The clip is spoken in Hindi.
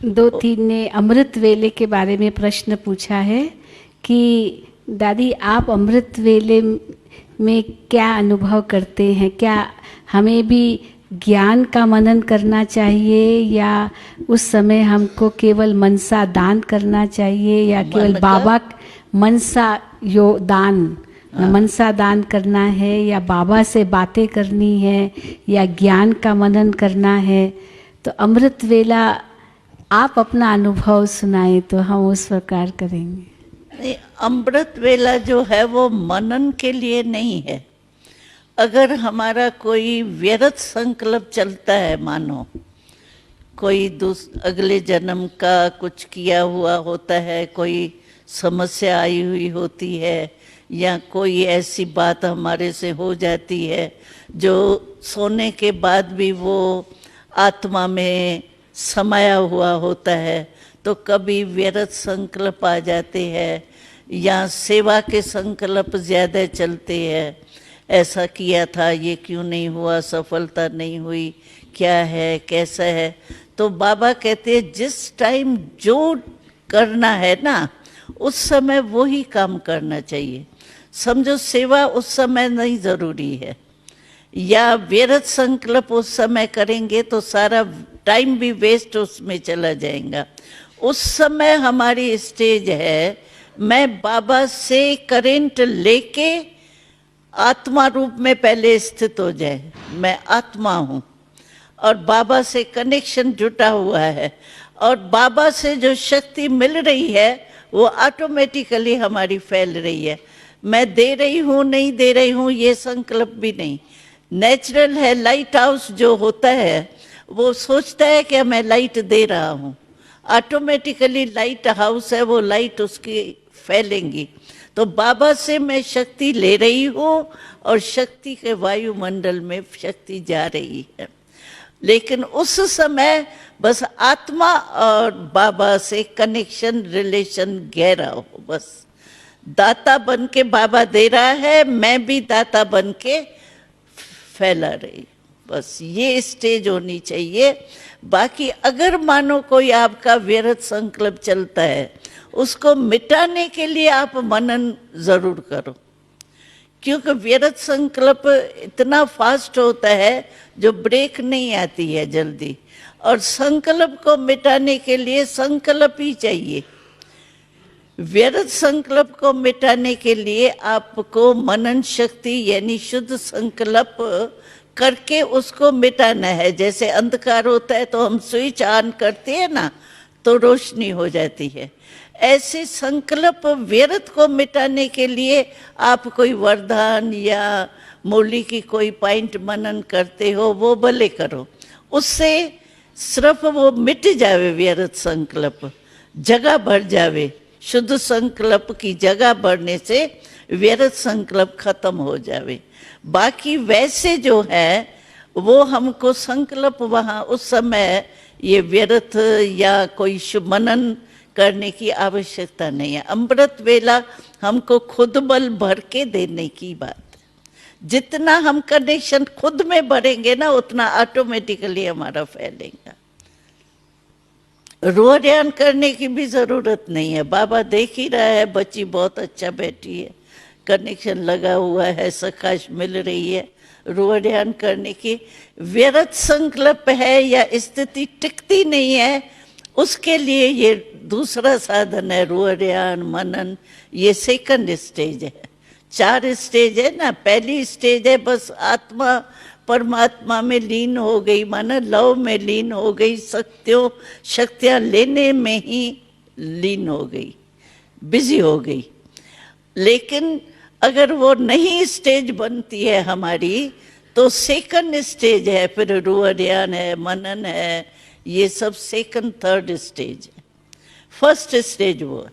दो तीन ने अमृत वेले के बारे में प्रश्न पूछा है कि दादी आप अमृत वेले में क्या अनुभव करते हैं, क्या हमें भी ज्ञान का मनन करना चाहिए या उस समय हमको केवल मनसा दान करना चाहिए या केवल बाबा मनसा दान मनसा दान करना है या बाबा से बातें करनी है या ज्ञान का मनन करना है। तो अमृत वेला आप अपना अनुभव सुनाए तो हम उस प्रकार करेंगे। अमृत वेला जो है वो मनन के लिए नहीं है। अगर हमारा कोई व्यर्थ संकल्प चलता है, मानो कोई अगले जन्म का कुछ किया हुआ होता है, कोई समस्या आई हुई होती है या कोई ऐसी बात हमारे से हो जाती है जो सोने के बाद भी वो आत्मा में समाया हुआ होता है, तो कभी व्यर्थ संकल्प आ जाते हैं या सेवा के संकल्प ज़्यादा चलते हैं। ऐसा किया था, ये क्यों नहीं हुआ, सफलता नहीं हुई, क्या है, कैसा है। तो बाबा कहते हैं जिस टाइम जो करना है ना उस समय वो ही काम करना चाहिए। समझो सेवा उस समय नहीं ज़रूरी है या व्यर्थ संकल्प उस समय करेंगे तो सारा टाइम भी वेस्ट उसमें चला जाएगा। उस समय हमारी स्टेज है, मैं बाबा से करेंट लेके आत्मा रूप में पहले स्थित हो जाए, मैं आत्मा हूँ और बाबा से कनेक्शन जुटा हुआ है और बाबा से जो शक्ति मिल रही है वो ऑटोमेटिकली हमारी फैल रही है। मैं दे रही हूँ नहीं दे रही हूँ ये संकल्प भी नहीं, नेचुरल है। लाइट हाउस जो होता है वो सोचता है कि मैं लाइट दे रहा हूँ, ऑटोमेटिकली लाइट हाउस है, वो लाइट उसकी फैलेंगी। तो बाबा से मैं शक्ति ले रही हूँ और शक्ति के वायुमंडल में शक्ति जा रही है। लेकिन उस समय बस आत्मा और बाबा से कनेक्शन, रिलेशन गहरा हो। बस दाता बन के बाबा दे रहा है, मैं भी दाता बन के फैला रही, बस ये स्टेज होनी चाहिए। बाकी अगर मानो कोई आपका व्यर्थ संकल्प चलता है उसको मिटाने के लिए आप मनन जरूर करो, क्योंकि व्यर्थ संकल्प इतना फास्ट होता है जो ब्रेक नहीं आती है जल्दी, और संकल्प को मिटाने के लिए संकल्प ही चाहिए। व्यर्थ संकल्प को मिटाने के लिए आपको मनन शक्ति यानी शुद्ध संकल्प करके उसको मिटाना है। जैसे अंधकार होता है तो हम स्विच ऑन करते हैं ना तो रोशनी हो जाती है, ऐसे संकल्प व्यर्थ को मिटाने के लिए आप कोई वरदान या मुरली की कोई पॉइंट मनन करते हो वो भले करो, उससे सिर्फ वो मिट जावे व्यर्थ संकल्प, जगह भर जावे। शुद्ध संकल्प की जगह बढ़ने से व्यर्थ संकल्प खत्म हो जावे। बाकी वैसे जो है वो हमको संकल्प वहाँ उस समय ये व्यर्थ या कोई शुभ मनन करने की आवश्यकता नहीं है। अमृत वेला हमको खुद बल भर के देने की बात है। जितना हम कनेक्शन खुद में भरेंगे ना उतना ऑटोमेटिकली हमारा फैलेगा। रोहड्यान करने की भी जरूरत नहीं है, बाबा देख ही रहा है, बच्ची बहुत अच्छा बैठी है, कनेक्शन लगा हुआ है, सकाश मिल रही है। रोहड्यान करने की व्यर्थ संकल्प है या स्थिति टिकती नहीं है, उसके लिए ये दूसरा साधन है रोहड्यान मनन, ये सेकंड स्टेज है। 4 स्टेज है ना। पहली स्टेज है बस आत्मा परमात्मा में लीन हो गई, माना लव में लीन हो गई, शक्तियां लेने में ही लीन हो गई, बिजी हो गई। लेकिन अगर वो नहीं स्टेज बनती है हमारी तो सेकंड स्टेज है, फिर रोहड्यान है, मनन है, ये सब सेकंड थर्ड स्टेज है। फर्स्ट स्टेज वो है